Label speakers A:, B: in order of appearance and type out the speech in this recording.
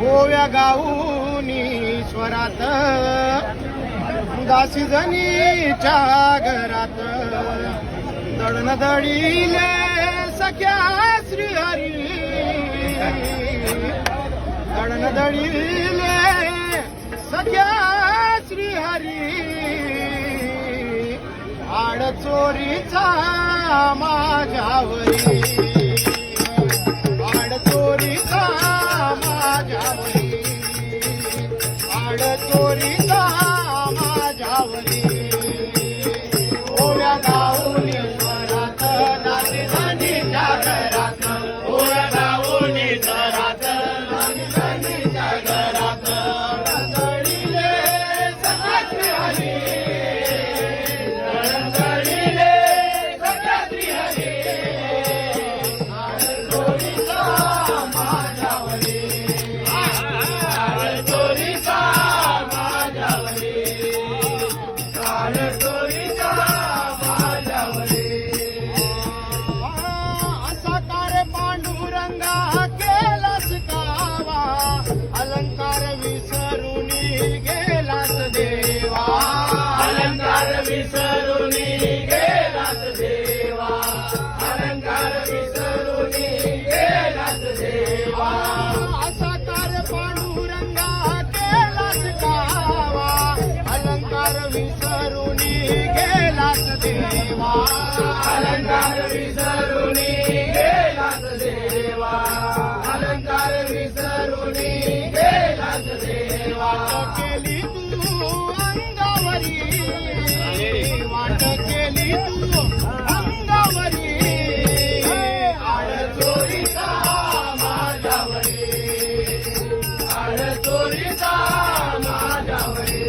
A: गोव्या गाऊनी स्वरात दासी जणीच्या घरात दळण दळीले सख्या श्रीहरी दळण दळीले सख्या श्रीहरी आड चोरीचा माझ्यावरी आड चोरीचा माझ्यावरी आड चोरीचा माझ्यावरी ओव्या गाऊन स्वरात दासी जणीच्या घरात ओव्या गाऊन स्वरात दासी जणीच्या घरात दळीले सख्या श्रीहरी दळीले सख्या श्रीहरी आड चोरीचा माझ्यावरी आड चोरीचा माझ्यावरी आड चोरीचा माझ्यावरी असा कार पांडुरंगा केलास कावा अलंकार विसरून गेलास देवा अलंकार विसरून गेलास देवा अलंकार विसरून गेलास देवा असा कार पांडुरंगा केलास कावा अलंकार विसरून गेलास देवा अलंकार विसरून गेलास देवा अलंकार विसरून गेलास देवा केली तू अंगावरी वाट केली तू अंगावरी आड चोरीचा माझ्यावरी आड चोरीचा माझ्यावरी